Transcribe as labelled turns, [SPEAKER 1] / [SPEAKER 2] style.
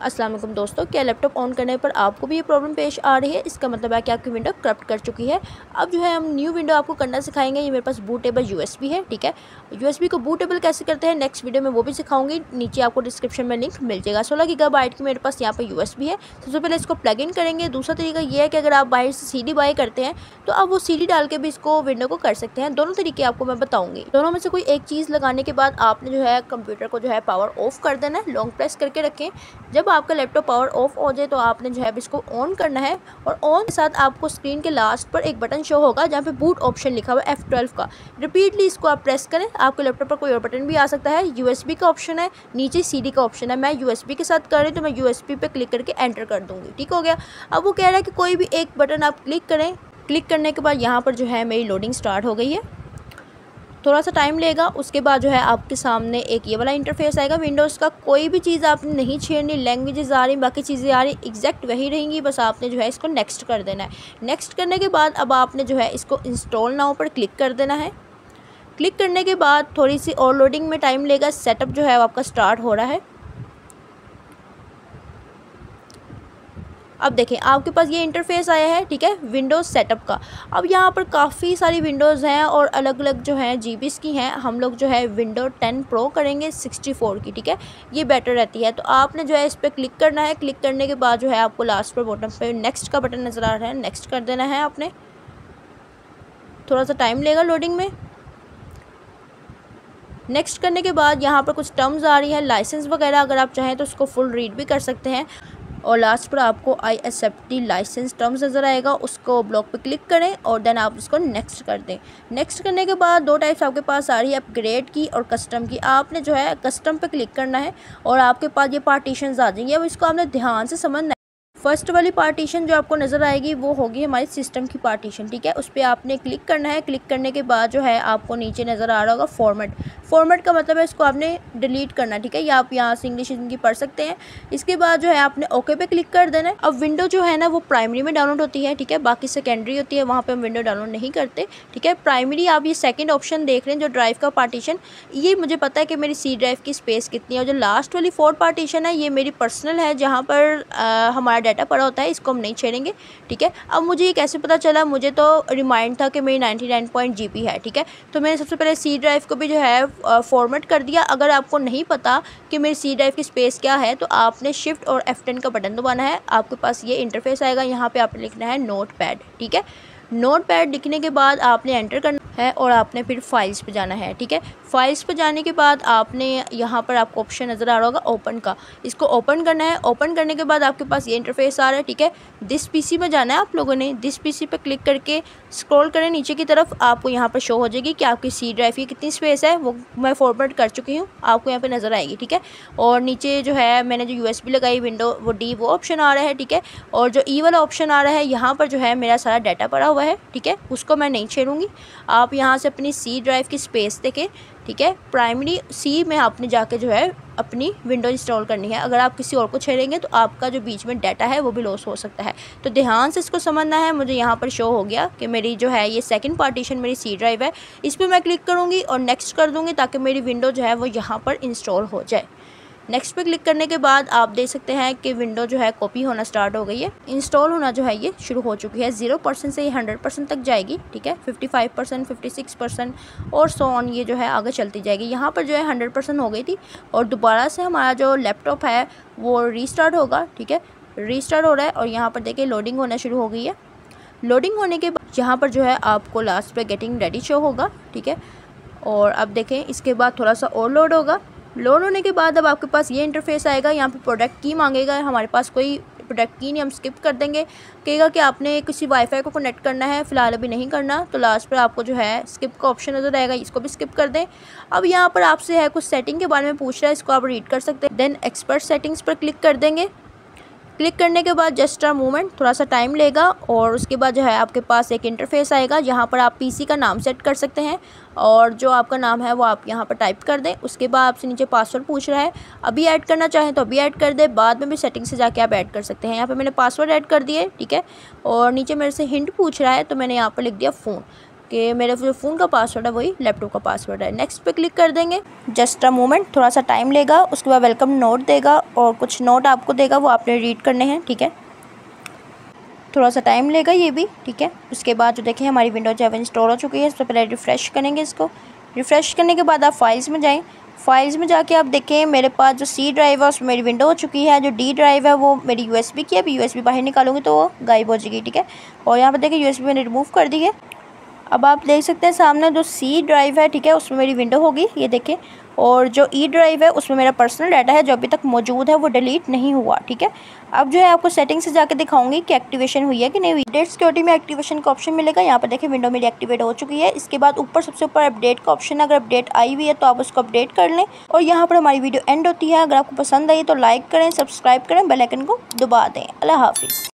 [SPEAKER 1] अस्सलाम वालेकुम दोस्तों, क्या लैपटॉप ऑन करने पर आपको भी ये प्रॉब्लम पेश आ रही है? इसका मतलब है कि आपकी विंडो करप्ट कर चुकी है। अब जो है हम न्यू विंडो आपको करना सिखाएंगे। ये मेरे पास बूटेबल यूएसबी है, ठीक है। यूएसबी को बूटेबल कैसे करते हैं नेक्स्ट वीडियो में वो भी सिखाऊंगी। नीचे आपको डिस्क्रिप्शन में लिंक मिल जाएगा। 16 गीगाबाइट की मेरे पास यहाँ पर यूएसबी है। सबसे पहले इसको प्लग इन करेंगे। दूसरा तरीका ये है कि अगर आप बाहर से CD बाय करते हैं तो आप वो CD डाल के भी इसको विंडो को कर सकते हैं। दोनों तरीके आपको मैं बताऊँगी। दोनों में से कोई एक चीज़ लगाने के बाद आपने जो है कंप्यूटर को जो है पावर ऑफ कर देना है। लॉन्ग प्रेस करके रखें। जब आपका लैपटॉप पावर ऑफ हो जाए तो आपने जो है इसको ऑन करना है और ऑन के साथ आपको स्क्रीन के लास्ट पर एक बटन शो होगा जहाँ पे बूट ऑप्शन लिखा हुआ है F12 का। रिपीटली इसको आप प्रेस करें। आपके लैपटॉप पर कोई और बटन भी आ सकता है। यूएसबी का ऑप्शन है, नीचे CD का ऑप्शन है। मैं यूएसबी के साथ कर रही हूँ तो मैं यूएसबी पे क्लिक करके एंटर कर दूँगी। ठीक हो गया। अब वो कह रहा है कि कोई भी एक बटन आप क्लिक करें। क्लिक करने के बाद यहाँ पर जो है मेरी लोडिंग स्टार्ट हो गई है। थोड़ा सा टाइम लेगा। उसके बाद जो है आपके सामने एक ये वाला इंटरफेस आएगा विंडोज़ का। कोई भी चीज़ आपने नहीं छेड़नी, लैंग्वेजेस आ रही, बाकी चीज़ें आ रही, एग्जैक्ट वही रहेंगी। बस आपने जो है इसको नेक्स्ट कर देना है। नेक्स्ट करने के बाद अब आपने जो है इसको इंस्टॉल नाउ पर क्लिक कर देना है। क्लिक करने के बाद थोड़ी सी और लोडिंग में टाइम लेगा। सेटअप जो है आपका स्टार्ट हो रहा है। अब देखें आपके पास ये इंटरफेस आया है, ठीक है, विंडोज़ सेटअप का। अब यहाँ पर काफ़ी सारी विंडोज़ हैं और अलग अलग जो हैं जीबीज़ की हैं। हम लोग जो है विंडो 10 प्रो करेंगे 64 की, ठीक है, ये बेटर रहती है। तो आपने जो है इस पर क्लिक करना है। क्लिक करने के बाद जो है आपको लास्ट पर बॉटम पे नेक्स्ट का बटन नज़र आ रहा है, नेक्स्ट कर देना है आपने। थोड़ा सा टाइम लेगा लोडिंग में। नेक्स्ट करने के बाद यहाँ पर कुछ टर्म्स आ रही है, लाइसेंस वगैरह, अगर आप चाहें तो उसको फुल रीड भी कर सकते हैं। और लास्ट पर आपको I accept the licence terms नज़र आएगा, उसको ब्लॉक पे क्लिक करें और देन आप उसको नेक्स्ट कर दें। नेक्स्ट करने के बाद दो टाइप्स आपके पास आ रही है, अपग्रेड की और कस्टम की। आपने जो है कस्टम पे क्लिक करना है और आपके पास ये पार्टीशंस आ जाएंगे। अब इसको आपने ध्यान से समझना है। फर्स्ट वाली पार्टीशन जो आपको नज़र आएगी वो होगी हमारी सिस्टम की पार्टीशन, ठीक है। उस पर आपने क्लिक करना है। क्लिक करने के बाद जो है आपको नीचे नज़र आ रहा होगा फॉर्मेट। फॉर्मेट का मतलब है इसको आपने डिलीट करना, ठीक है। या आप यहाँ से इंग्लिश हिंदी पढ़ सकते हैं। इसके बाद जो है आपने ओके पे क्लिक कर देना है। अब विंडो जो है ना वो प्राइमरी में डाउनलोड होती है, ठीक है, बाकी सेकेंडरी होती है, वहाँ पर हम विंडो डाउनलोड नहीं करते, ठीक है। प्राइमरी आप ये सेकेंड ऑप्शन देख रहे हैं जो ड्राइव का पार्टीशन, ये मुझे पता है कि मेरी C ड्राइव की स्पेस कितनी है। और जो लास्ट वाली 4 पार्टीशन है ये मेरी पर्सनल है, जहाँ पर हमारा डाटा पड़ा होता है, इसको हम नहीं छेड़ेंगे, ठीक है। अब मुझे ये कैसे पता चला? मुझे तो रिमाइंड था कि मेरी 99 GB है, ठीक है। तो मैंने सबसे पहले C ड्राइव को भी जो है फॉर्मेट कर दिया। अगर आपको नहीं पता कि मेरी C ड्राइव की स्पेस क्या है तो आपने शिफ्ट और F10 का बटन दबाना है। आपके पास ये इंटरफेस आएगा। यहाँ पे आपने लिखना है नोटपैड, ठीक है। नोटपैड लिखने के बाद आपने एंटर करना है और आपने फिर फाइल्स पे जाना है, ठीक है। फाइल्स पे जाने के बाद आपने यहाँ पर आपको ऑप्शन नज़र आ रहा होगा ओपन का, इसको ओपन करना है। ओपन करने के बाद आपके पास ये इंटरफेस आ रहा है, ठीक है। दिस PC में जाना है आप लोगों ने। दिस PC पे क्लिक करके स्क्रॉल करें नीचे की तरफ, आपको यहाँ पर शो हो जाएगी कि आपकी C ड्राइव की कितनी स्पेस है। वो मैं फॉर्मेट कर चुकी हूँ, आपको यहाँ पर नज़र आएगी, ठीक है। और नीचे जो है मैंने जो USB लगाई विंडो वो D वो ऑप्शन आ रहा है, ठीक है। और जो E वाला ऑप्शन आ रहा है यहाँ पर जो है मेरा सारा डाटा पड़ा हुआ है, ठीक है, उसको मैं नहीं छेड़ूंगी। आप यहाँ से अपनी C ड्राइव की स्पेस देखें, ठीक है। प्राइमरी C में आपने जाके जो है अपनी विंडो इंस्टॉल करनी है। अगर आप किसी और को छेड़ेंगे तो आपका जो बीच में डाटा है वो भी लॉस हो सकता है। तो ध्यान से इसको समझना है। मुझे यहाँ पर शो हो गया कि मेरी जो है ये सेकंड पार्टीशन मेरी C ड्राइव है। इस पर मैं क्लिक करूँगी और नेक्स्ट कर दूँगी ताकि मेरी विंडो जो है वो यहाँ पर इंस्टॉल हो जाए। नेक्स्ट पे क्लिक करने के बाद आप देख सकते हैं कि विंडो जो है कॉपी होना स्टार्ट हो गई है। इंस्टॉल होना जो है ये शुरू हो चुकी है। 0% से ये 100% तक जाएगी, ठीक है। 55%, 56% और सो ऑन ये जो है आगे चलती जाएगी। यहाँ पर जो है 100% हो गई थी और दोबारा से हमारा जो लैपटॉप है वो रीस्टार्ट होगा, ठीक है। रीस्टार्ट हो रहा है और यहाँ पर देखिए लोडिंग होना शुरू हो गई है। लोडिंग होने के बाद यहाँ पर जो है आपको लास्ट पे गेटिंग रेडी शो होगा, ठीक है। और अब देखें इसके बाद थोड़ा सा और लोड होगा। लोड होने के बाद अब आपके पास ये इंटरफेस आएगा। यहाँ पे प्रोडक्ट की मांगेगा, हमारे पास कोई प्रोडक्ट की नहीं, हम स्किप कर देंगे। कहेगा कि आपने किसी वाईफाई को कनेक्ट करना है, फ़िलहाल अभी नहीं करना। तो लास्ट पर आपको जो है स्किप का ऑप्शन नज़र आएगा, इसको भी स्किप कर दें। अब यहाँ पर आपसे है कुछ सेटिंग के बारे में पूछ रहा है, इसको आप रीड कर सकते हैं। देन एक्सपर्ट सेटिंग्स पर क्लिक कर देंगे। क्लिक करने के बाद जस्ट अ मोमेंट, थोड़ा सा टाइम लेगा और उसके बाद जो है आपके पास एक इंटरफेस आएगा। यहाँ पर आप PC का नाम सेट कर सकते हैं और जो आपका नाम है वो आप यहाँ पर टाइप कर दें। उसके बाद आपसे नीचे पासवर्ड पूछ रहा है, अभी ऐड करना चाहें तो अभी ऐड कर दें, बाद में भी सेटिंग से जाके आप ऐड कर सकते हैं। यहाँ पर मैंने पासवर्ड ऐड कर दिए, ठीक है। और नीचे मेरे से हिंट पूछ रहा है तो मैंने यहाँ पर लिख दिया फ़ोन। कि मेरे जो फ़ोन का पासवर्ड है वही लैपटॉप का पासवर्ड है। नेक्स्ट पे क्लिक कर देंगे। जस्ट अ मोमेंट, थोड़ा सा टाइम लेगा। उसके बाद वेलकम नोट देगा और कुछ नोट आपको देगा, वो आपने रीड करने हैं, ठीक है। थोड़ा सा टाइम लेगा ये भी, ठीक है। उसके बाद जो देखें हमारी विंडोज 7 इंस्टॉल हो चुकी है। सबसे पहले रिफ़्रेश करेंगे इसको। रिफ़्रेश करने के बाद आप फाइल्स में जाएँ। फाइल्स में जाके आप देखें मेरे पास जो सी ड्राइव है उसमें मेरी विंडो हो चुकी है। जो डी ड्राइव है वो मेरी यूएसबी की है। अभी यूएसबी बाहर निकालूंगी तो वो गायब हो जाएगी, ठीक है। और यहाँ पर देखें यूएसबी मैंने रिमूव कर दी है। अब आप देख सकते हैं सामने जो सी ड्राइव है, ठीक है, उसमें मेरी विंडो होगी, ये देखें। और जो ई ड्राइव है उसमें मेरा पर्सनल डाटा है जो अभी तक मौजूद है, वो डिलीट नहीं हुआ, ठीक है। अब जो है आपको सेटिंग से जाके दिखाऊंगी कि एक्टिवेशन हुई है कि नहीं हुई। अपडेट सिक्योरिटी में एक्टिवेशन का ऑप्शन मिलेगा। यहाँ पर देखिए विंडो मेरी एक्टिवेट हो चुकी है। इसके बाद ऊपर सबसे ऊपर अपडेट का ऑप्शन है। अगर अपडेट आई हुई है तो आप उसको अपडेट कर लें। और यहाँ पर हमारी वीडियो एंड होती है। अगर आपको पसंद आई तो लाइक करें, सब्सक्राइब करें, बेल आइकन को दबा दें। अल्लाह हाफिज़।